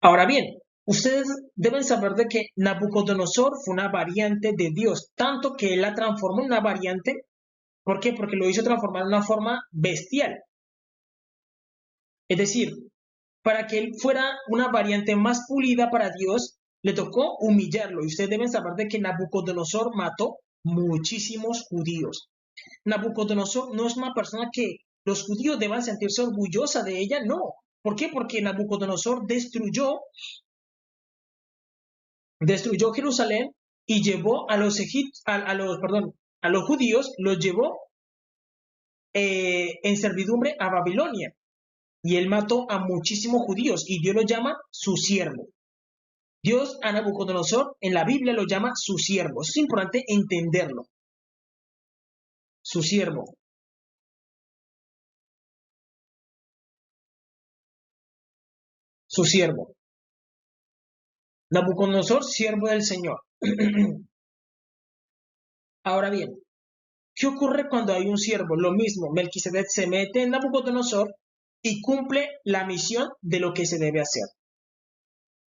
Ahora bien, ustedes deben saber de que Nabucodonosor fue una variante de Dios, tanto que él la transformó en una variante. ¿Por qué? Porque lo hizo transformar en una forma bestial. Es decir, para que él fuera una variante más pulida para Dios, le tocó humillarlo. Y ustedes deben saber de que Nabucodonosor mató muchísimos judíos. Nabucodonosor no es una persona que los judíos deban sentirse orgullosa de ella, no. ¿Por qué? Porque Nabucodonosor destruyó Jerusalén y llevó a los a los judíos, los llevó en servidumbre a Babilonia. Y él mató a muchísimos judíos y Dios lo llama su siervo. Dios a Nabucodonosor en la Biblia lo llama su siervo. Eso es importante entenderlo. Su siervo. Su siervo. Nabucodonosor, siervo del Señor. Ahora bien, ¿qué ocurre cuando hay un siervo? Lo mismo, Melquisedec se mete en Nabucodonosor y cumple la misión de lo que se debe hacer.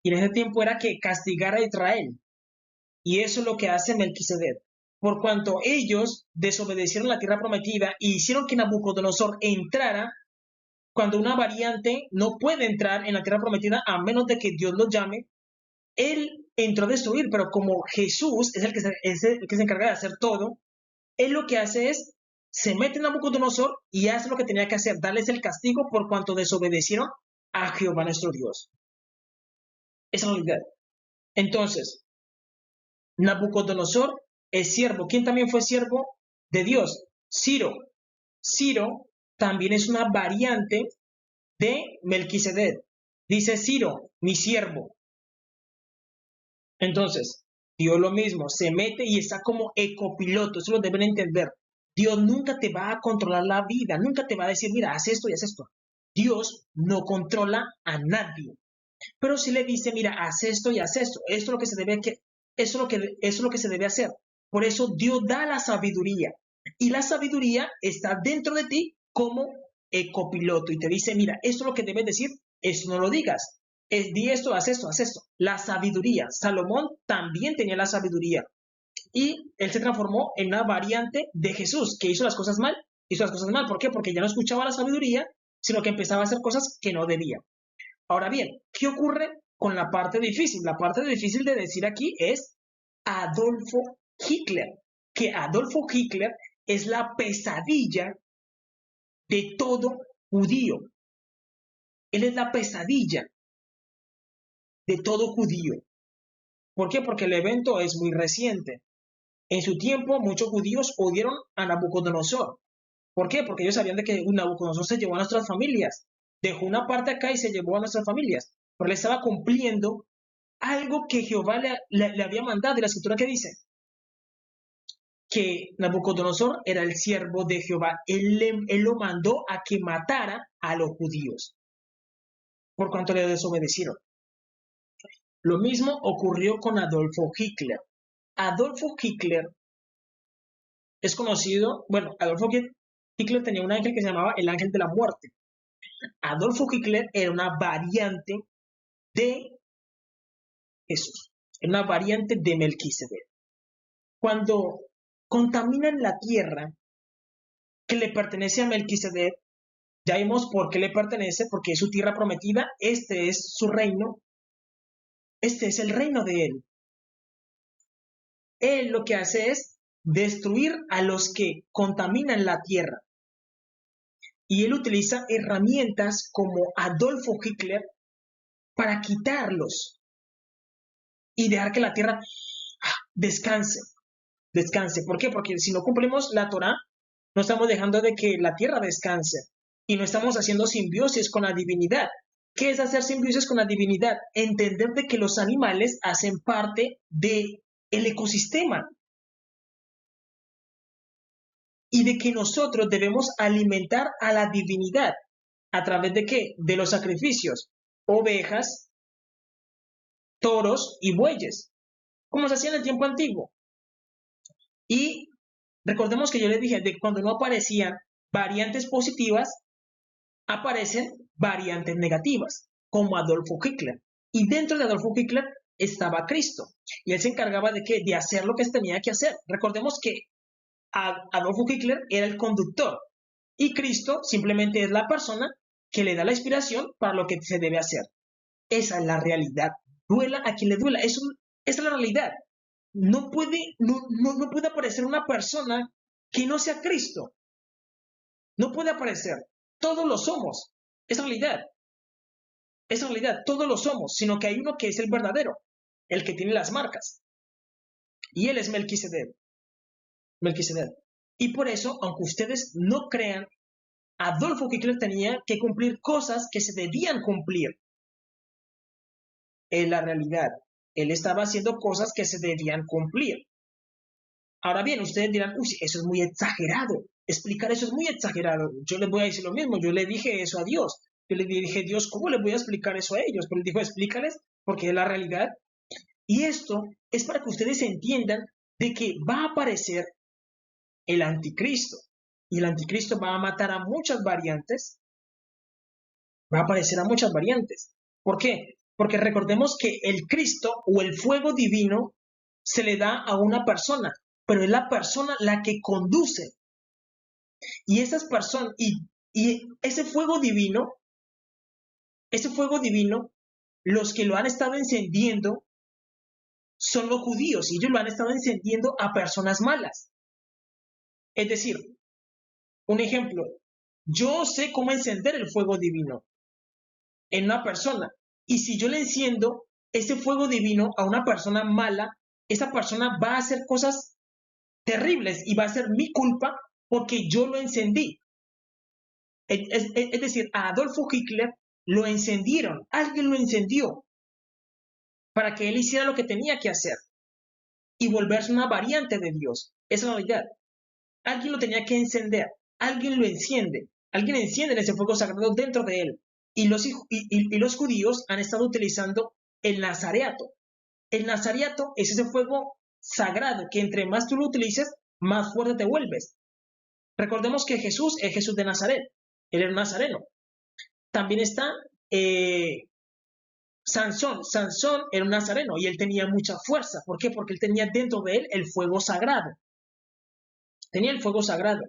Y en ese tiempo era que castigara a Israel. Y eso es lo que hace Melquisedec. Por cuanto ellos desobedecieron la tierra prometida y hicieron que Nabucodonosor entrara, cuando una variante no puede entrar en la tierra prometida a menos de que Dios lo llame, él entró a destruir, pero como Jesús es el que se encarga de hacer todo, él lo que hace es, se mete en Nabucodonosor y hace lo que tenía que hacer, darles el castigo por cuanto desobedecieron a Jehová nuestro Dios. Esa es la realidad. Entonces, Nabucodonosor es siervo. ¿Quién también fue siervo de Dios? Ciro. Ciro también es una variante de Melquisedec. Dice Ciro, mi siervo. Entonces, Dios lo mismo, se mete y está como ecopiloto. Eso lo deben entender. Dios nunca te va a controlar la vida, nunca te va a decir, mira, haz esto y haz esto. Dios no controla a nadie, pero sí le dice, mira, haz esto y haz esto. Esto es lo que se debe, eso es lo que se debe hacer. Por eso Dios da la sabiduría y la sabiduría está dentro de ti como copiloto y te dice, mira, esto es lo que debes decir, eso no lo digas. Di esto, haz esto, haz esto. La sabiduría. Salomón también tenía la sabiduría y él se transformó en una variante de Jesús, que hizo las cosas mal. Hizo las cosas mal. ¿Por qué? Porque ya no escuchaba la sabiduría, sino que empezaba a hacer cosas que no debía. Ahora bien, ¿qué ocurre con la parte difícil? La parte difícil de decir aquí es Adolfo Hitler, que Adolfo Hitler es la pesadilla de todo judío. Él es la pesadilla de todo judío. ¿Por qué? Porque el evento es muy reciente. En su tiempo, muchos judíos odiaron a Nabucodonosor. ¿Por qué? Porque ellos sabían de que Nabucodonosor se llevó a nuestras familias. Dejó una parte acá y se llevó a nuestras familias. Pero él estaba cumpliendo algo que Jehová le había mandado. Y la escritura que dice que Nabucodonosor era el siervo de Jehová. Él lo mandó a que matara a los judíos por cuanto le desobedecieron. Lo mismo ocurrió con Adolfo Hitler. Adolfo Hitler es conocido, bueno, Adolfo Hitler tenía un ángel que se llamaba el ángel de la muerte. Adolfo Hitler era una variante de Jesús, era una variante de Melquisedec. Cuando contaminan la tierra que le pertenece a Melquisedec, ya vimos por qué le pertenece, porque es su tierra prometida, este es su reino, este es el reino de él. Él lo que hace es destruir a los que contaminan la tierra. Y él utiliza herramientas como Adolfo Hitler para quitarlos y dejar que la tierra descanse. Descanse. ¿Por qué? Porque si no cumplimos la Torah, no estamos dejando de que la tierra descanse y no estamos haciendo simbiosis con la divinidad. ¿Qué es hacer simbiosis con la divinidad? Entender de que los animales hacen parte del ecosistema y de que nosotros debemos alimentar a la divinidad. ¿A través de qué? De los sacrificios. Ovejas, toros y bueyes, como se hacía en el tiempo antiguo. Y recordemos que yo les dije, de cuando no aparecían variantes positivas, aparecen variantes negativas, como Adolfo Hitler. Y dentro de Adolfo Hitler estaba Cristo. Y él se encargaba de qué? De hacer lo que tenía que hacer. Recordemos que Adolfo Hitler era el conductor y Cristo simplemente es la persona que le da la inspiración para lo que se debe hacer. Esa es la realidad. Duela a quien le duela. Esa es la realidad. No puede aparecer una persona que no sea Cristo. No puede aparecer. Todos lo somos. Es realidad. Es realidad. Todos lo somos. Sino que hay uno que es el verdadero. El que tiene las marcas. Y él es Melquisedec. Y por eso, aunque ustedes no crean, Adolfo Hitler tenía que cumplir cosas que se debían cumplir. En la realidad, él estaba haciendo cosas que se debían cumplir. Ahora bien, ustedes dirán, uy, eso es muy exagerado. Explicar eso es muy exagerado. Yo les voy a decir lo mismo. Yo le dije eso a Dios. Yo le dije, Dios, ¿cómo le voy a explicar eso a ellos? Pero él dijo, explícales, porque es la realidad. Y esto es para que ustedes entiendan de que va a aparecer el anticristo. Y el anticristo va a matar a muchas variantes. Va a aparecer a muchas variantes. ¿Por qué? Porque recordemos que el Cristo o el fuego divino se le da a una persona, pero es la persona la que conduce. Y esas personas, y ese fuego divino, los que lo han estado encendiendo son los judíos, y ellos lo han estado encendiendo a personas malas. Es decir, un ejemplo, yo sé cómo encender el fuego divino en una persona, y si yo le enciendo ese fuego divino a una persona mala, esa persona va a hacer cosas terribles y va a ser mi culpa porque yo lo encendí. Es decir, a Adolfo Hitler lo encendieron, alguien lo encendió para que él hiciera lo que tenía que hacer y volverse una variante de Dios. Esa es la realidad. Alguien lo tenía que encender, alguien lo enciende, alguien enciende ese fuego sagrado dentro de él. Y los judíos han estado utilizando el nazareato. El nazareato es ese fuego sagrado que entre más tú lo utilices, más fuerte te vuelves. Recordemos que Jesús es Jesús de Nazaret. Él era un nazareno. También está Sansón. Sansón era un nazareno y él tenía mucha fuerza. ¿Por qué? Porque él tenía dentro de él el fuego sagrado. Tenía el fuego sagrado.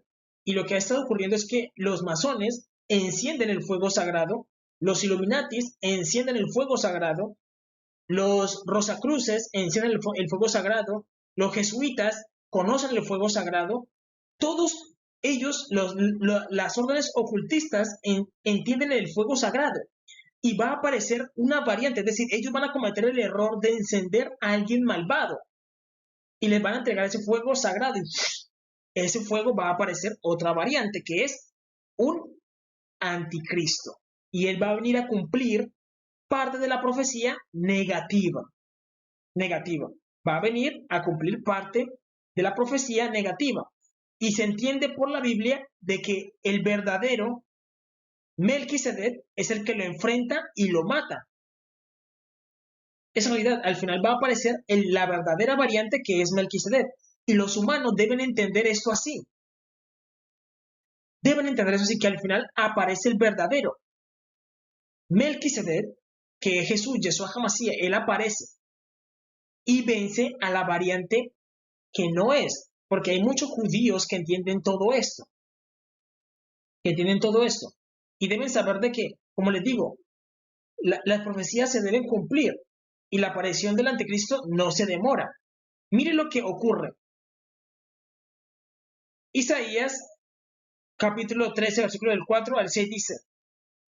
Y lo que ha estado ocurriendo es que los masones encienden el fuego sagrado, los Illuminatis encienden el fuego sagrado, los Rosacruces encienden el fuego sagrado, los jesuitas conocen el fuego sagrado, todos ellos, las órdenes ocultistas entienden el fuego sagrado. Y va a aparecer una variante, es decir, ellos van a cometer el error de encender a alguien malvado y les van a entregar ese fuego sagrado y ese fuego va a aparecer otra variante que es un anticristo y él va a venir a cumplir parte de la profecía negativa. Va a venir a cumplir parte de la profecía negativa y se entiende por la Biblia de que el verdadero Melquisedec es el que lo enfrenta y lo mata. Esa realidad, al final va a aparecer la verdadera variante que es Melquisedec. Y los humanos deben entender esto así. Deben entender eso así, que al final aparece el verdadero Melquisedec, que es Jesús, Yeshua HaMashiach. Él aparece y vence a la variante que no es. Porque hay muchos judíos que entienden todo esto. Y deben saber de que, como les digo, las profecías se deben cumplir y la aparición del anticristo no se demora. Mire lo que ocurre. Isaías, capítulo 13, versículo del 4 al 6 dice: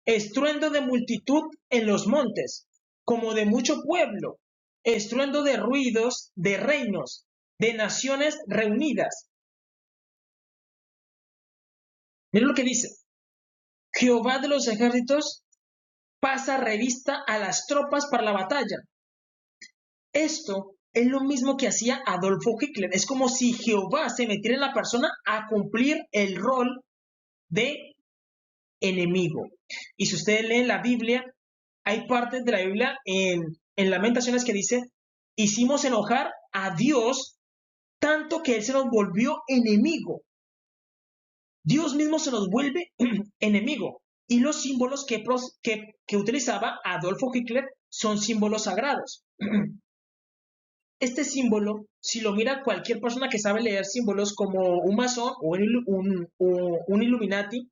estruendo de multitud en los montes, como de mucho pueblo, estruendo de ruidos de reinos, de naciones reunidas. Mire lo que dice: Jehová de los ejércitos pasa revista a las tropas para la batalla. Esto es lo mismo que hacía Adolfo Hitler. Es como si Jehová se metiera en la persona a cumplir el rol de enemigo. Y si ustedes leen la Biblia, hay partes de la Biblia en Lamentaciones que dice: hicimos enojar a Dios tanto que Él se nos volvió enemigo. Dios mismo se nos vuelve enemigo. Y los símbolos que utilizaba Adolfo Hitler son símbolos sagrados. Este símbolo, si lo mira cualquier persona que sabe leer símbolos como un masón o un Illuminati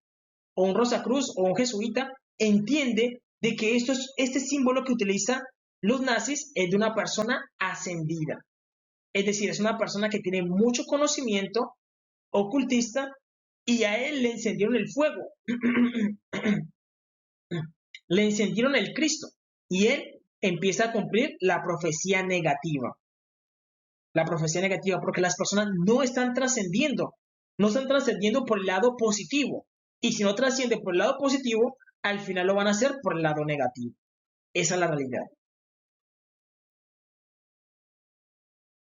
o un Rosacruz o un jesuita, entiende de que este símbolo que utiliza los nazis es de una persona ascendida. Es decir, es una persona que tiene mucho conocimiento ocultista y a él le encendieron el fuego. Le encendieron el Cristo y él empieza a cumplir la profecía negativa. La profecía negativa, porque las personas no están trascendiendo por el lado positivo. Y si no trasciende por el lado positivo, al final lo van a hacer por el lado negativo. Esa es la realidad.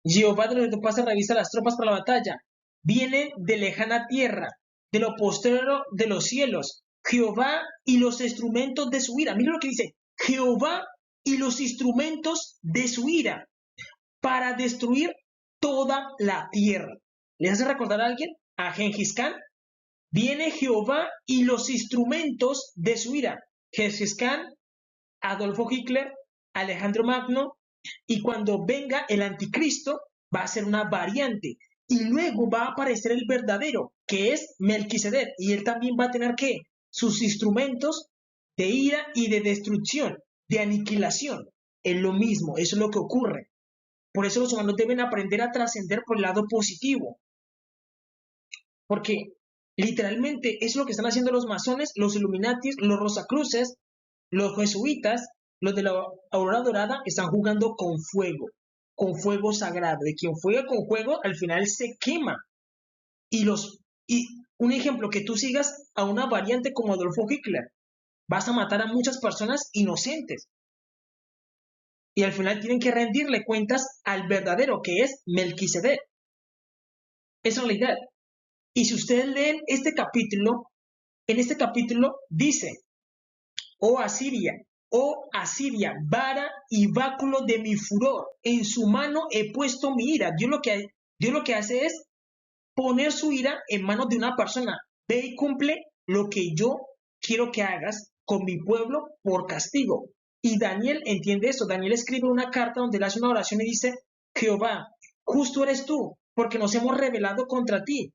Jehová de los pasa revista las tropas para la batalla. Viene de lejana tierra, de lo postrero de los cielos. Jehová y los instrumentos de su ira. Mira lo que dice. Jehová y los instrumentos de su ira para destruir toda la tierra. ¿Les hace recordar a alguien? A Gengis Khan. Viene Jehová y los instrumentos de su ira. Gengis Khan, Adolfo Hitler, Alejandro Magno, y cuando venga el anticristo va a ser una variante y luego va a aparecer el verdadero, que es Melquisedec, y él también va a tener ¿qué? Sus instrumentos de ira y de destrucción, de aniquilación. Es lo mismo, eso es lo que ocurre. Por eso los humanos deben aprender a trascender por el lado positivo. Porque literalmente es lo que están haciendo los masones, los Illuminatis, los Rosacruces, los jesuitas, los de la Aurora Dorada, están jugando con fuego sagrado. Y quien juega con fuego al final se quema. Y un ejemplo, que tú sigas a una variante como Adolfo Hitler, vas a matar a muchas personas inocentes. Y al final tienen que rendirle cuentas al verdadero, que es Melquisedec. Esa es la idea. Y si ustedes leen este capítulo, en este capítulo dice, oh Asiria, vara y báculo de mi furor, en su mano he puesto mi ira. Dios lo que hace es poner su ira en manos de una persona. Ve y cumple lo que yo quiero que hagas con mi pueblo por castigo. Y Daniel entiende eso. Daniel escribe una carta donde le hace una oración y dice, Jehová, justo eres tú, porque nos hemos rebelado contra ti.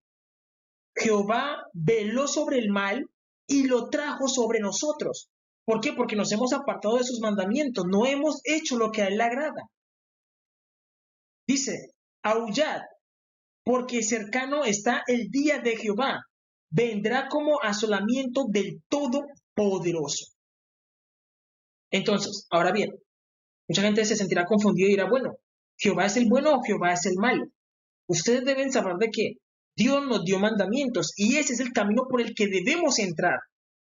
Jehová veló sobre el mal y lo trajo sobre nosotros. ¿Por qué? Porque nos hemos apartado de sus mandamientos, no hemos hecho lo que a él le agrada. Dice, aullad, porque cercano está el día de Jehová, vendrá como asolamiento del Todopoderoso. Entonces, ahora bien, mucha gente se sentirá confundida y dirá, bueno, ¿Jehová es el bueno o Jehová es el malo? Ustedes deben saber de que Dios nos dio mandamientos y ese es el camino por el que debemos entrar,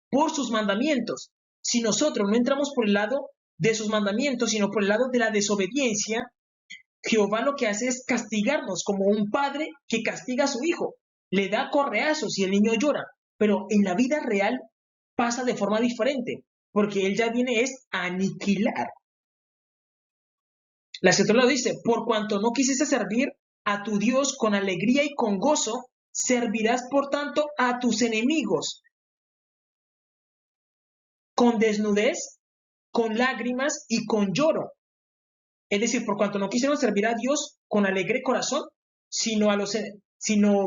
por sus mandamientos. Si nosotros no entramos por el lado de sus mandamientos, sino por el lado de la desobediencia, Jehová lo que hace es castigarnos como un padre que castiga a su hijo. Le da correazos y el niño llora, pero en la vida real pasa de forma diferente, porque él ya viene es a aniquilar. La escritura lo dice, por cuanto no quisiste servir a tu Dios con alegría y con gozo, servirás por tanto a tus enemigos con desnudez, con lágrimas y con lloro. Es decir, por cuanto no quisieron servir a Dios con alegre corazón, sino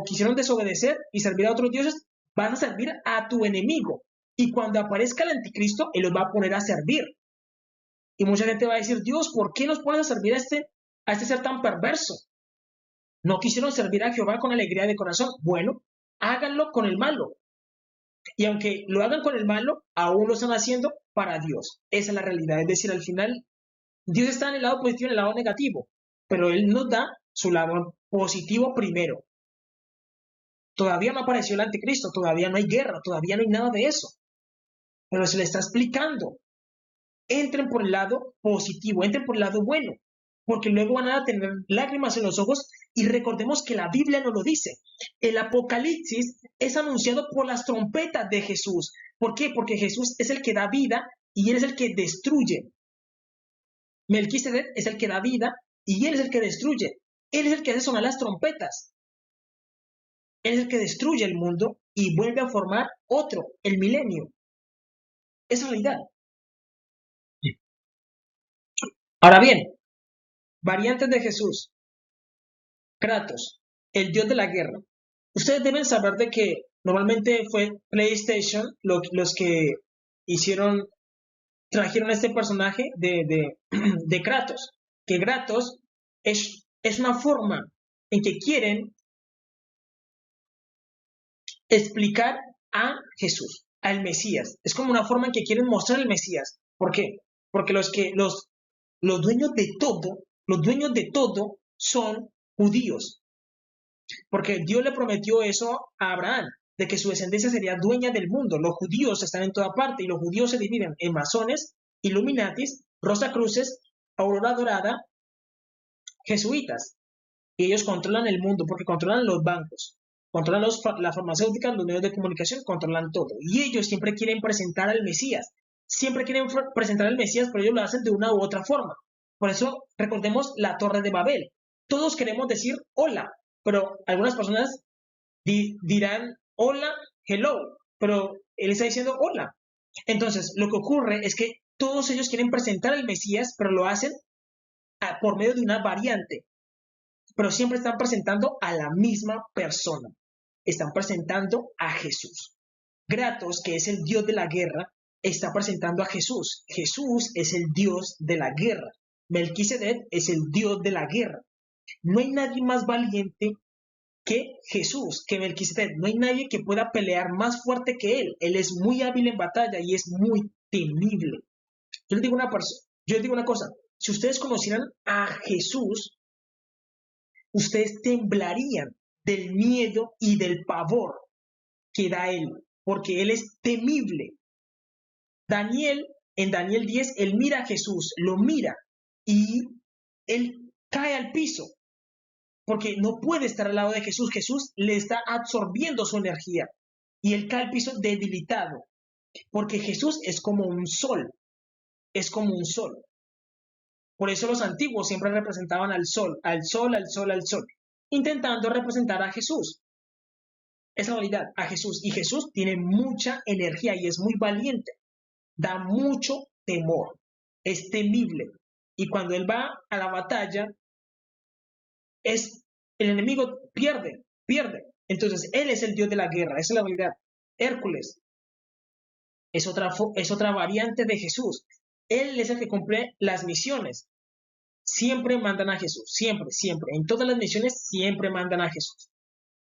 quisieron desobedecer y servir a otros dioses, van a servir a tu enemigo. Y cuando aparezca el anticristo, él los va a poner a servir. Y mucha gente va a decir, Dios, ¿por qué nos pones a servir a este ser tan perverso? No quisieron servir a Jehová con alegría de corazón. Bueno, háganlo con el malo. Y aunque lo hagan con el malo, aún lo están haciendo para Dios. Esa es la realidad. Es decir, al final, Dios está en el lado positivo y en el lado negativo, pero Él nos da su lado positivo primero. Todavía no apareció el anticristo, todavía no hay guerra, todavía no hay nada de eso. Pero se le está explicando. Entren por el lado positivo, entren por el lado bueno, porque luego van a tener lágrimas en los ojos y recordemos que la Biblia nos lo dice. El Apocalipsis es anunciado por las trompetas de Jesús. ¿Por qué? Porque Jesús es el que da vida y Él es el que destruye. Melquisedec es el que da vida y Él es el que destruye. Él es el que hace sonar las trompetas. Él es el que destruye el mundo y vuelve a formar otro, el milenio. Es realidad. Ahora bien, variantes de Jesús. Kratos, el dios de la guerra. Ustedes deben saber de que normalmente fue PlayStation los que hicieron, trajeron este personaje de Kratos. Que Kratos es una forma en que quieren explicar a Jesús, al Mesías. Es como una forma en que quieren mostrar al Mesías. ¿Por qué? Porque los dueños de todo, los dueños de todo son judíos. Porque Dios le prometió eso a Abraham, de que su descendencia sería dueña del mundo. Los judíos están en toda parte y los judíos se dividen en masones, Illuminatis, Rosacruces, Aurora Dorada, jesuitas. Y ellos controlan el mundo porque controlan los bancos, controlan las farmacéuticas, los medios de comunicación, controlan todo. Y ellos siempre quieren presentar al Mesías. Siempre quieren presentar al Mesías, pero ellos lo hacen de una u otra forma. Por eso recordemos la Torre de Babel. Todos queremos decir hola, pero algunas personas dirán hola, hello, pero él está diciendo hola. Entonces, lo que ocurre es que todos ellos quieren presentar al Mesías, pero lo hacen por medio de una variante, pero siempre están presentando a la misma persona. Están presentando a Jesús. Kratos, que es el dios de la guerra, está presentando a Jesús. Jesús es el dios de la guerra. Melquisedec es el dios de la guerra. No hay nadie más valiente que Jesús, que Melquisedec. No hay nadie que pueda pelear más fuerte que él. Él es muy hábil en batalla y es muy temible. Yo les digo una cosa, si ustedes conocieran a Jesús, ustedes temblarían del miedo y del pavor que da él, porque él es temible. Daniel, en Daniel 10, él mira a Jesús, lo mira y él cae al piso, porque no puede estar al lado de Jesús. Jesús le está absorbiendo su energía y él cae al piso debilitado, porque Jesús es como un sol, es como un sol. Por eso los antiguos siempre representaban al sol, al sol, al sol, al sol, intentando representar a Jesús. Es la realidad, a Jesús. Y Jesús tiene mucha energía y es muy valiente. Da mucho temor. Es temible. Y cuando él va a la batalla, el enemigo pierde. Entonces, él es el dios de la guerra. Esa es la realidad. Hércules es otra variante de Jesús. Él es el que cumple las misiones. Siempre mandan a Jesús. Siempre, siempre. En todas las misiones siempre mandan a Jesús.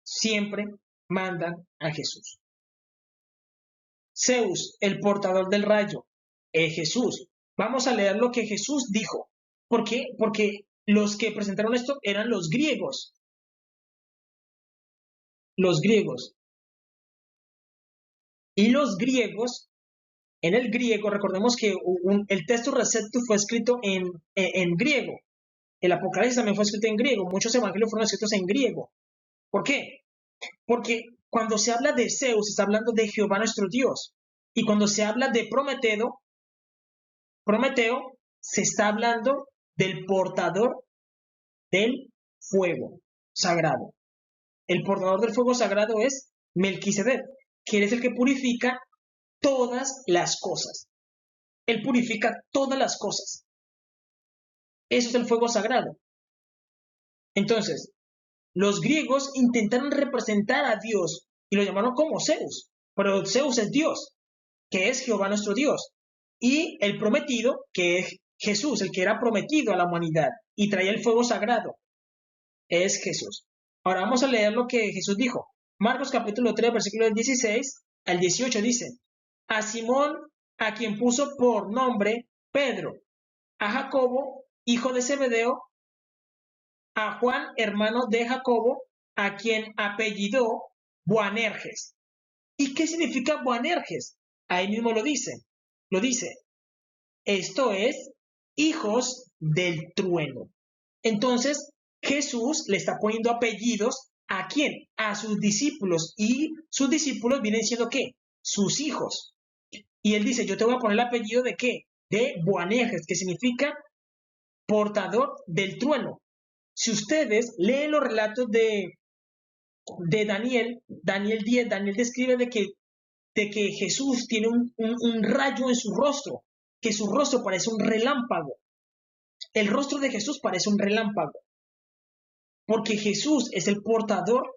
Siempre mandan a Jesús. Zeus, el portador del rayo, Jesús. Vamos a leer lo que Jesús dijo. ¿Por qué? Porque los que presentaron esto eran los griegos. Los griegos. Y los griegos, en el griego, recordemos que el texto receptus fue escrito en griego. El Apocalipsis también fue escrito en griego. Muchos evangelios fueron escritos en griego. ¿Por qué? Porque cuando se habla de Zeus, se está hablando de Jehová nuestro Dios. Y cuando se habla de Prometeo, se está hablando del portador del fuego sagrado. El portador del fuego sagrado es Melquisedec, que es el que purifica todas las cosas. Él purifica todas las cosas. Eso es el fuego sagrado. Entonces, los griegos intentaron representar a Dios y lo llamaron como Zeus, pero Zeus es Dios, que es Jehová nuestro Dios, y el prometido, que es Jesús, el que era prometido a la humanidad y traía el fuego sagrado, es Jesús. Ahora vamos a leer lo que Jesús dijo. Marcos capítulo 3, versículo del 16 al 18 dice: a Simón, a quien puso por nombre Pedro, a Jacobo, hijo de Zebedeo, a Juan, hermano de Jacobo, a quien apellidó Boanerges. ¿Y qué significa Boanerges? Ahí mismo lo dice. Lo dice. Esto es hijos del trueno. Entonces, Jesús le está poniendo apellidos ¿a quién? A sus discípulos. Y sus discípulos vienen siendo ¿qué? Sus hijos. Y él dice, yo te voy a poner el apellido de ¿qué? De Boanerges, que significa portador del trueno. Si ustedes leen los relatos de Daniel 10, Daniel describe de que de que Jesús tiene un rayo en su rostro, que su rostro parece un relámpago. El rostro de Jesús parece un relámpago, porque Jesús es el portador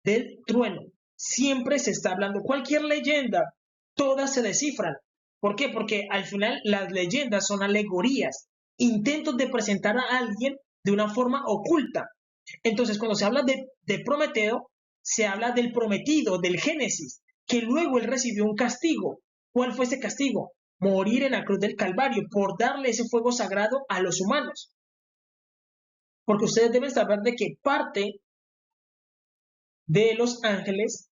del trueno. Siempre se está hablando, cualquier leyenda, todas se descifran. ¿Por qué? Porque al final las leyendas son alegorías, intentos de presentar a alguien de una forma oculta. Entonces, cuando se habla de Prometeo, se habla del prometido, del Génesis, que luego él recibió un castigo. ¿Cuál fue ese castigo? Morir en la cruz del Calvario por darle ese fuego sagrado a los humanos. Porque ustedes deben saber de que de los ángeles,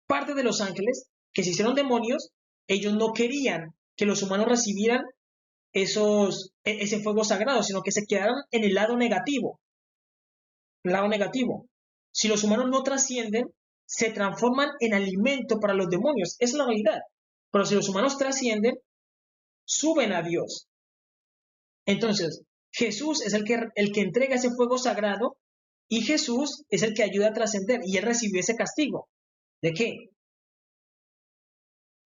parte de los ángeles que se hicieron demonios, ellos no querían que los humanos recibieran ese fuego sagrado, sino que se quedaron en el lado negativo. El lado negativo. Si los humanos no trascienden, se transforman en alimento para los demonios. Es la realidad. Pero si los humanos trascienden, suben a Dios. Entonces, Jesús es el que entrega ese fuego sagrado y Jesús es el que ayuda a trascender. Y él recibió ese castigo. ¿De qué?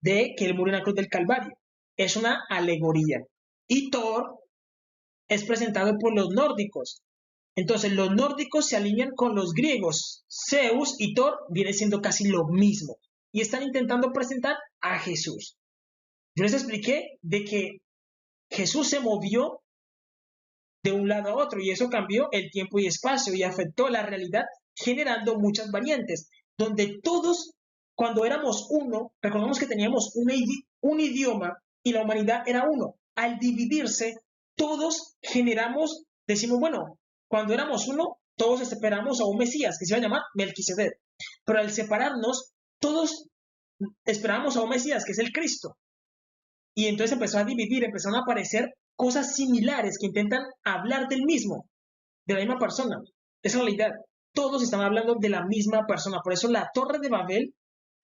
De que él murió en la cruz del Calvario. Es una alegoría. Y Thor es presentado por los nórdicos. Entonces los nórdicos se alinean con los griegos. Zeus y Thor vienen siendo casi lo mismo. Y están intentando presentar a Jesús. Yo les expliqué de que Jesús se movió de un lado a otro y eso cambió el tiempo y espacio y afectó la realidad generando muchas variantes, donde todos, cuando éramos uno, recordemos que teníamos un idioma y la humanidad era uno. Al dividirse, todos generamos, decimos, bueno, cuando éramos uno, todos esperamos a un Mesías que se va a llamar Melquisedec, pero al separarnos, todos esperamos a un Mesías que es el Cristo. Y entonces empezó a dividir, empezaron a aparecer cosas similares que intentan hablar del mismo, de la misma persona. Esa es la realidad. Todos están hablando de la misma persona. Por eso la Torre de Babel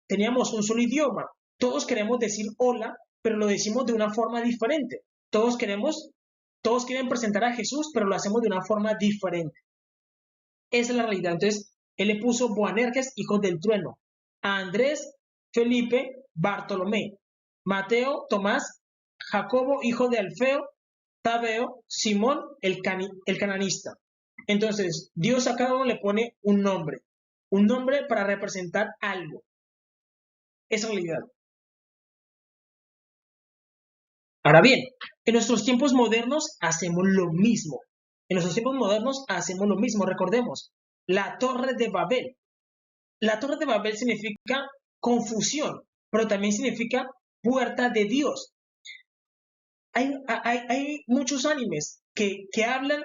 teníamos un solo idioma. Todos queremos decir hola, pero lo decimos de una forma diferente. Todos quieren presentar a Jesús, pero lo hacemos de una forma diferente. Esa es la realidad. Entonces, él le puso Boanerges, hijos del trueno, a Andrés, Felipe, Bartolomé, Mateo, Tomás, Jacobo, hijo de Alfeo, Tadeo, Simón, el cananista. Entonces, Dios a cada uno le pone un nombre para representar algo. Esa es la realidad. Ahora bien, en nuestros tiempos modernos hacemos lo mismo. En nuestros tiempos modernos hacemos lo mismo. Recordemos, la Torre de Babel. La Torre de Babel significa confusión, pero también significa puerta de Dios. Hay muchos animes que hablan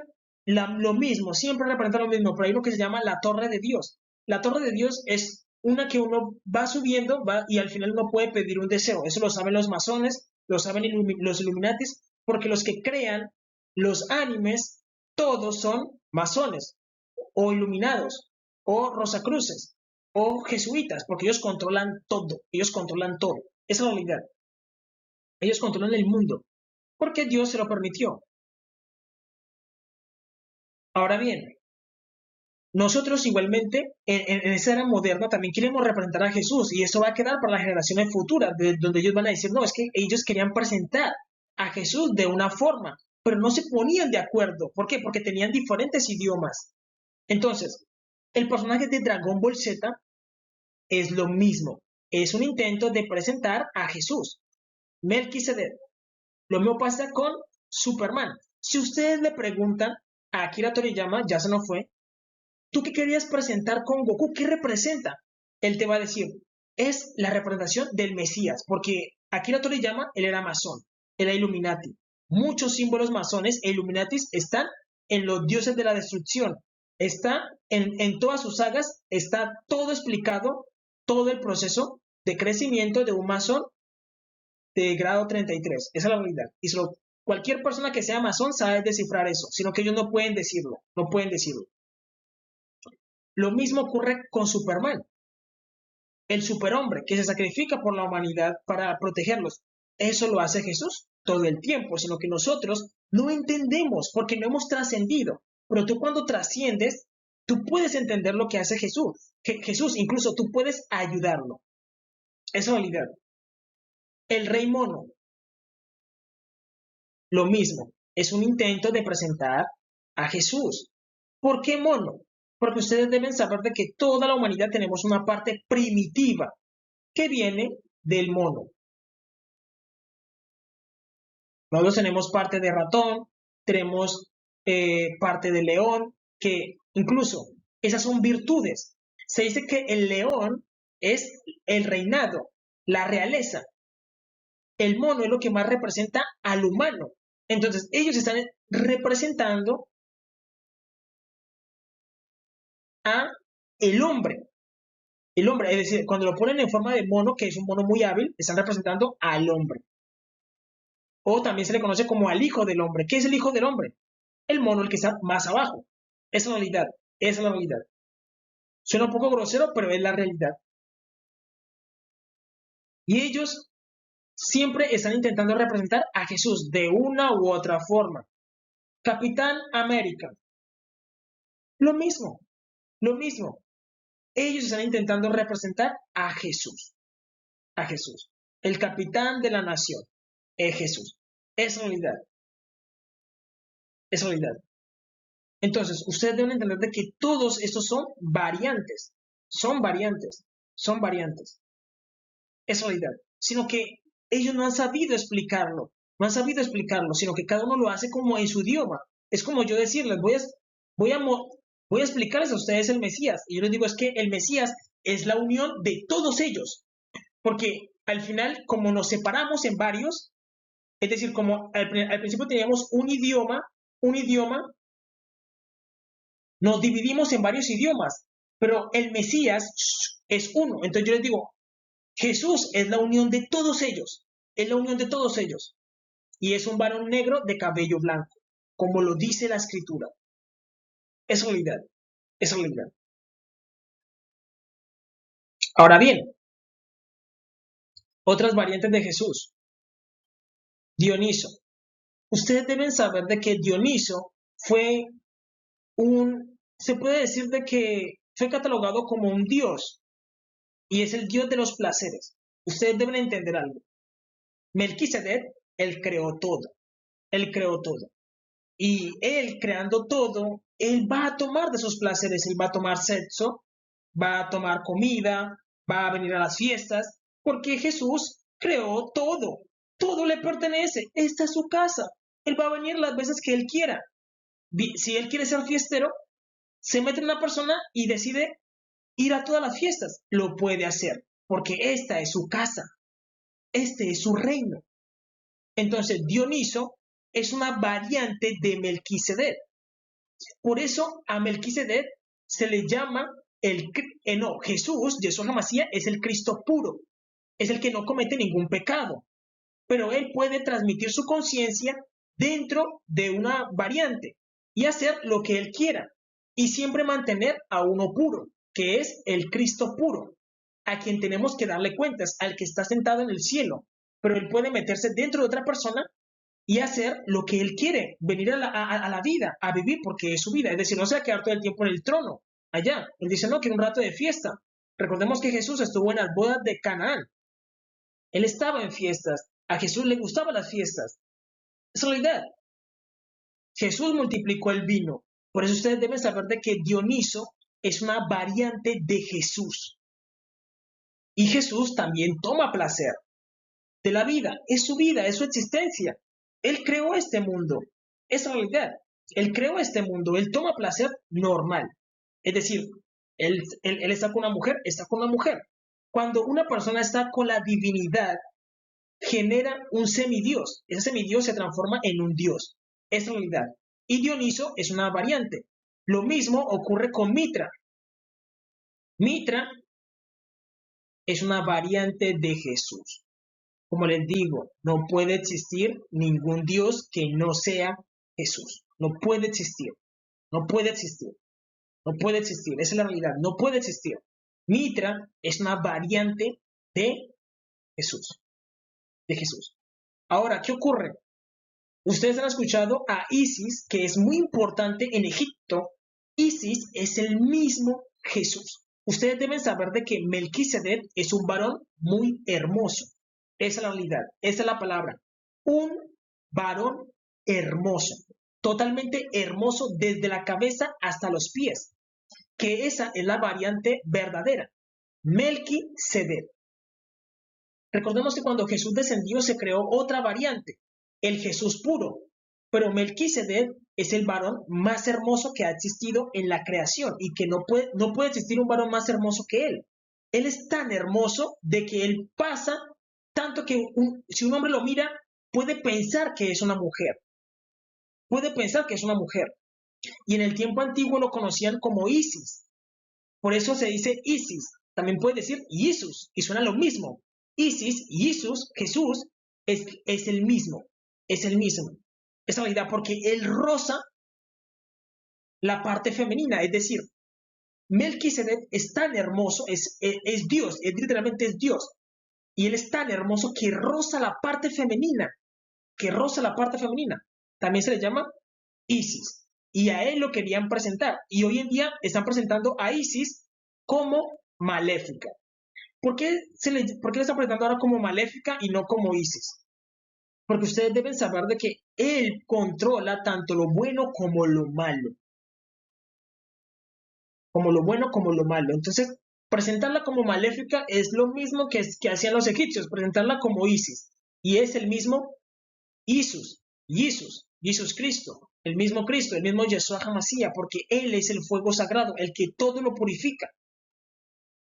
lo mismo, siempre representan lo mismo, pero hay uno que se llama la Torre de Dios. La Torre de Dios es una que uno va subiendo y al final uno puede pedir un deseo. Eso lo saben los masones, lo saben los Illuminatis, porque los que crean los animes, todos son masones, o iluminados, o rosacruces, o jesuitas, porque ellos controlan todo. Esa es la realidad. Ellos controlan el mundo, porque Dios se lo permitió. Ahora bien, nosotros igualmente en esa era moderna también queremos representar a Jesús y eso va a quedar para las generaciones futuras, donde ellos van a decir, no, es que ellos querían presentar a Jesús de una forma, pero no se ponían de acuerdo. ¿Por qué? Porque tenían diferentes idiomas. Entonces, el personaje de Dragon Ball Z es lo mismo. Es un intento de presentar a Jesús, Melquisedec. Lo mismo pasa con Superman. Si ustedes le preguntan a Akira Toriyama, ya se nos fue, ¿tú qué querías presentar con Goku? ¿Qué representa? Él te va a decir, es la representación del Mesías, porque Akira Toriyama, él era masón, era Illuminati. Muchos símbolos masones e Illuminatis están en los dioses de la destrucción. Está en todas sus sagas, está todo explicado, todo el proceso de crecimiento de un masón de grado 33. Esa es la realidad. Y cualquier persona que sea masón sabe descifrar eso, sino que ellos no pueden decirlo, no pueden decirlo. Lo mismo ocurre con Superman, el superhombre que se sacrifica por la humanidad para protegerlos. Eso lo hace Jesús todo el tiempo, sino que nosotros no entendemos porque no hemos trascendido. Pero tú cuando trasciendes, tú puedes entender lo que hace Jesús. Jesús, incluso tú puedes ayudarlo. Es realidad. El rey mono, lo mismo. Es un intento de presentar a Jesús. ¿Por qué mono? Porque ustedes deben saber de que toda la humanidad tenemos una parte primitiva que viene del mono. Nosotros tenemos parte de ratón, tenemos parte de león, que incluso esas son virtudes. Se dice que el león es el reinado, la realeza. El mono es lo que más representa al humano. Entonces, ellos están representando a el hombre. El hombre, es decir, cuando lo ponen en forma de mono, que es un mono muy hábil, están representando al hombre. O también se le conoce como al hijo del hombre. ¿Qué es el hijo del hombre? El mono, el que está más abajo. Esa es la realidad. Esa es la realidad. Suena un poco grosero, pero es la realidad. Y ellos siempre están intentando representar a Jesús de una u otra forma. Capitán América. Lo mismo, lo mismo. Ellos están intentando representar a Jesús. A Jesús. El capitán de la nación es Jesús. Es realidad. Es realidad. Entonces, ustedes deben entender de que todos estos son variantes. Son variantes. Son variantes. Es realidad. Sino que ellos no han sabido explicarlo. No han sabido explicarlo, sino que cada uno lo hace como en su idioma. Es como yo decirles, voy a, voy a explicarles a ustedes el Mesías. Y yo les digo, es que el Mesías es la unión de todos ellos. Porque al final, como nos separamos en varios, es decir, como al principio teníamos un idioma, nos dividimos en varios idiomas, pero el Mesías es uno. Entonces yo les digo, Jesús es la unión de todos ellos, es la unión de todos ellos. Y es un varón negro de cabello blanco, como lo dice la escritura. Es realidad, es realidad. Ahora bien, otras variantes de Jesús. Dioniso. Ustedes deben saber de que Dioniso fue se puede decir de que fue catalogado como un dios y es el dios de los placeres. Ustedes deben entender algo. Melquisedec, él creó todo. Él creó todo. Y él creando todo, él va a tomar de sus placeres, él va a tomar sexo, va a tomar comida, va a venir a las fiestas, porque Jesús creó todo. Todo le pertenece. Esta es su casa. Él va a venir las veces que él quiera. Si él quiere ser fiestero, se mete en una persona y decide ir a todas las fiestas. Lo puede hacer, porque esta es su casa. Este es su reino. Entonces, Dioniso es una variante de Melquisedec. Por eso a Melquisedec se le llama Jesús, Yeshua HaMashiach, es el Cristo puro. Es el que no comete ningún pecado. Pero él puede transmitir su conciencia dentro de una variante y hacer lo que él quiera. Y siempre mantener a uno puro, que es el Cristo puro, a quien tenemos que darle cuentas, al que está sentado en el cielo. Pero él puede meterse dentro de otra persona y hacer lo que él quiere, venir a la vida, a vivir, porque es su vida. Es decir, no se va a quedar todo el tiempo en el trono, allá. Él dice, no, quiero un rato de fiesta. Recordemos que Jesús estuvo en las bodas de Canaán. Él estaba en fiestas. A Jesús le gustaban las fiestas. Es realidad. Jesús multiplicó el vino. Por eso ustedes deben saber de que Dioniso es una variante de Jesús. Y Jesús también toma placer de la vida. Es su vida, es su existencia. Él creó este mundo. Es realidad. Él creó este mundo. Él toma placer normal. Es decir, él está con una mujer, está con una mujer. Cuando una persona está con la divinidad, genera un semidios. Ese semidios se transforma en un dios. Es realidad. Y Dioniso es una variante. Lo mismo ocurre con Mitra. Mitra es una variante de Jesús. Como les digo, no puede existir ningún Dios que no sea Jesús. No puede existir. No puede existir. No puede existir. Esa es la realidad. No puede existir. Mitra es una variante de Jesús. De Jesús. Ahora, ¿qué ocurre? Ustedes han escuchado a Isis, que es muy importante en Egipto. Isis es el mismo Jesús. Ustedes deben saber de que Melquisedec es un varón muy hermoso. Esa es la realidad, esa es la palabra. Un varón hermoso, totalmente hermoso desde la cabeza hasta los pies, que esa es la variante verdadera. Melquisedec. Recordemos que cuando Jesús descendió se creó otra variante, el Jesús puro, pero Melquisedec es el varón más hermoso que ha existido en la creación y que no puede existir un varón más hermoso que él. Él es tan hermoso de que él pasa tanto que si un hombre lo mira puede pensar que es una mujer. Puede pensar que es una mujer. Y en el tiempo antiguo lo conocían como Isis. Por eso se dice Isis. También puede decir Jesús, y suena lo mismo. Isis, Jesús, Jesús, es el mismo. Es el mismo. Esa realidad, porque él roza la parte femenina. Es decir, Melquisedec es tan hermoso, es Dios, literalmente es Dios. Y él es tan hermoso que roza la parte femenina. Que roza la parte femenina. También se le llama Isis. Y a él lo querían presentar. Y hoy en día están presentando a Isis como maléfica. ¿Por qué le están presentando ahora como maléfica y no como Isis? Porque ustedes deben saber de que él controla tanto lo bueno como lo malo. Como lo bueno como lo malo. Entonces, presentarla como maléfica es lo mismo que hacían los egipcios, presentarla como Isis. Y es el mismo Jesús Cristo, el mismo Yeshua HaMashiach, porque Él es el fuego sagrado, el que todo lo purifica.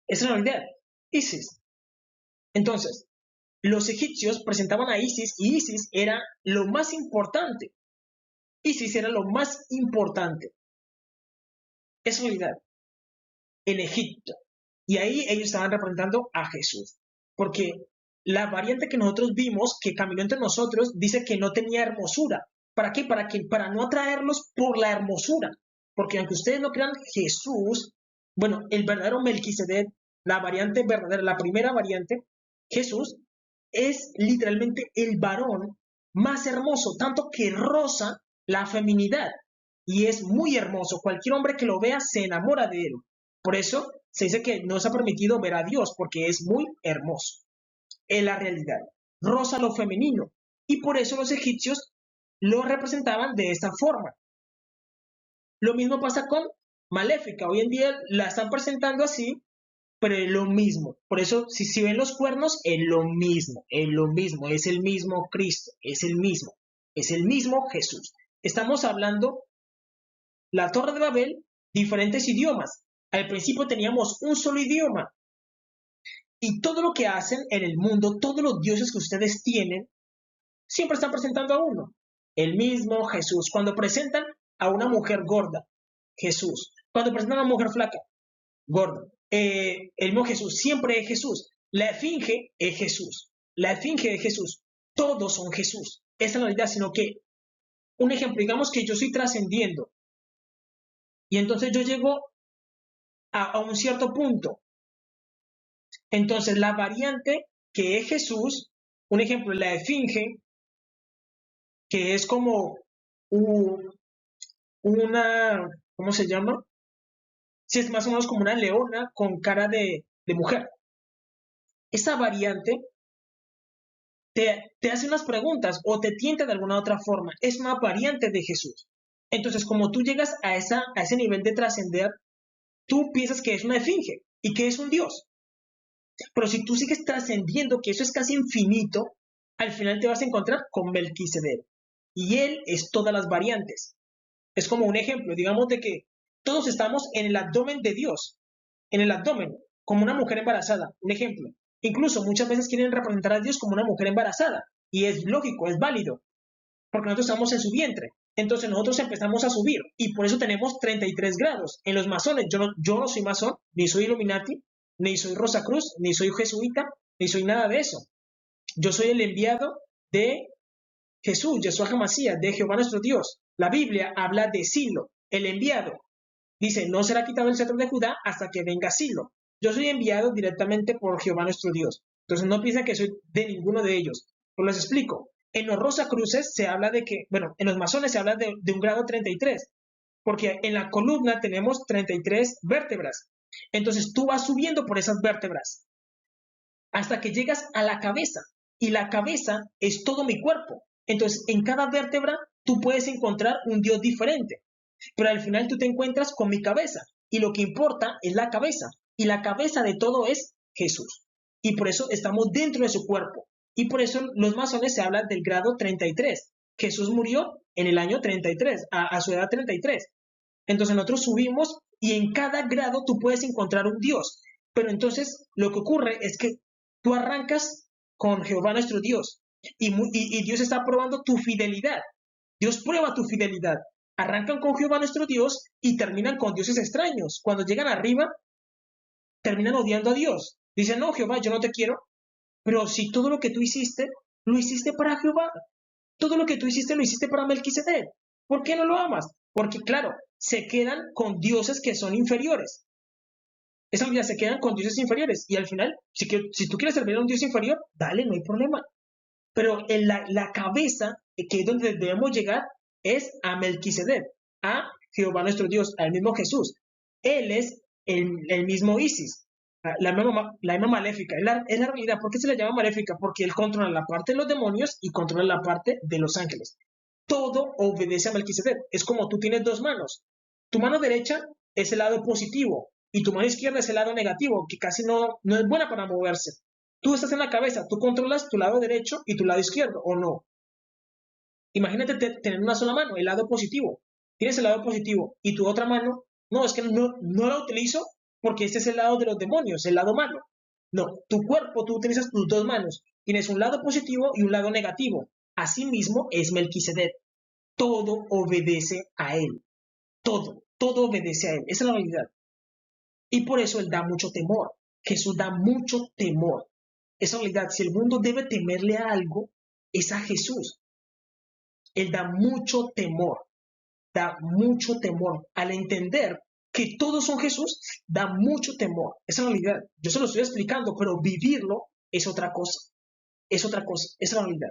Esa es la realidad. Isis. Entonces, los egipcios presentaban a Isis y Isis era lo más importante. Isis era lo más importante. Es realidad. En Egipto. Y ahí ellos estaban representando a Jesús. Porque la variante que nosotros vimos, que caminó entre nosotros, dice que no tenía hermosura. ¿Para qué? Para no atraerlos por la hermosura. Porque aunque ustedes no crean, Jesús, bueno, el verdadero Melquisedec, la variante verdadera, la primera variante, Jesús, es literalmente el varón más hermoso, tanto que roza la feminidad. Y es muy hermoso. Cualquier hombre que lo vea se enamora de él. Por eso se dice que no se ha permitido ver a Dios, porque es muy hermoso. En la realidad, roza lo femenino. Y por eso los egipcios lo representaban de esta forma. Lo mismo pasa con Maléfica. Hoy en día la están presentando así, pero es lo mismo. Por eso, si ven los cuernos, es lo mismo, es el mismo Cristo, es el mismo Jesús. Estamos hablando, la Torre de Babel, diferentes idiomas. Al principio teníamos un solo idioma. Y todo lo que hacen en el mundo, todos los dioses que ustedes tienen, siempre están presentando a uno. El mismo Jesús. Cuando presentan a una mujer gorda, Jesús. Cuando presentan a una mujer flaca, gorda. El mismo Jesús. Siempre es Jesús. La esfinge es Jesús. La esfinge es Jesús. Todos son Jesús. Esa es la realidad, sino que, un ejemplo, digamos que yo estoy trascendiendo. Y entonces yo llego a un cierto punto. Entonces la variante que es Jesús, un ejemplo, la esfinge, que es como una, ¿cómo se llama? Sí, es más o menos como una leona con cara de mujer. Esa variante te hace unas preguntas o te tienta de alguna otra forma. Es una variante de Jesús. Entonces, como tú llegas a ese nivel de trascender, tú piensas que es una esfinge y que es un Dios. Pero si tú sigues trascendiendo, que eso es casi infinito, al final te vas a encontrar con Melquisedec. Y él es todas las variantes. Es como un ejemplo, digamos, de que todos estamos en el abdomen de Dios, en el abdomen, como una mujer embarazada, un ejemplo. Incluso muchas veces quieren representar a Dios como una mujer embarazada, y es lógico, es válido, porque nosotros estamos en su vientre. Entonces nosotros empezamos a subir, y por eso tenemos 33 grados. En los masones, yo no soy masón, ni soy Illuminati, ni soy Rosacruz, ni soy jesuita, ni soy nada de eso. Yo soy el enviado de Jesús, Yeshua HaMashiach, de Jehová nuestro Dios. La Biblia habla de Silo, el enviado. Dice, no será quitado el cetro de Judá hasta que venga Silo. Yo soy enviado directamente por Jehová nuestro Dios. Entonces no piensen que soy de ninguno de ellos. Pues les explico. En los Rosacruces se habla de que, bueno, en los masones se habla de un grado 33, porque en la columna tenemos 33 vértebras. Entonces tú vas subiendo por esas vértebras hasta que llegas a la cabeza. Y la cabeza es todo mi cuerpo. Entonces en cada vértebra tú puedes encontrar un Dios diferente. Pero al final tú te encuentras con mi cabeza. Y lo que importa es la cabeza. Y la cabeza de todo es Jesús. Y por eso estamos dentro de su cuerpo. Y por eso los masones se hablan del grado 33. Jesús murió en el año 33, a su edad 33. Entonces nosotros subimos y en cada grado tú puedes encontrar un Dios. Pero entonces lo que ocurre es que tú arrancas con Jehová nuestro Dios y Dios está probando tu fidelidad. Dios prueba tu fidelidad. Arrancan con Jehová nuestro Dios y terminan con dioses extraños. Cuando llegan arriba, terminan odiando a Dios. Dicen, no, Jehová, yo no te quiero. Pero si todo lo que tú hiciste, lo hiciste para Jehová. Todo lo que tú hiciste, lo hiciste para Melquisedec. ¿Por qué no lo amas? Porque, claro, se quedan con dioses que son inferiores. Esa vida se quedan con dioses inferiores. Y al final, si tú quieres servir a un dios inferior, dale, no hay problema. Pero en la cabeza, que es donde debemos llegar, es a Melquisedec, a Jehová nuestro Dios, al mismo Jesús. Él es el mismo Isis, la misma maléfica. Es la realidad. ¿Por qué se le llama maléfica? Porque él controla la parte de los demonios y controla la parte de los ángeles. Todo obedece a Melquisedec. Es como tú tienes dos manos. Tu mano derecha es el lado positivo y tu mano izquierda es el lado negativo, que casi no es buena para moverse. Tú estás en la cabeza, tú controlas tu lado derecho y tu lado izquierdo, ¿o no? Imagínate tener una sola mano, el lado positivo. Tienes el lado positivo y tu otra mano, no, es que no la utilizo porque este es el lado de los demonios, el lado malo. No, tu cuerpo, tú utilizas tus dos manos. Tienes un lado positivo y un lado negativo. Asimismo es Melquisedec. Todo obedece a él. Todo obedece a él. Esa es la realidad. Y por eso él da mucho temor. Jesús da mucho temor. Esa realidad, si el mundo debe temerle a algo, es a Jesús. Él da mucho temor. Al entender que todos son Jesús, da mucho temor. Esa es la realidad. Yo se lo estoy explicando, pero vivirlo es otra cosa. Es otra cosa, es la realidad.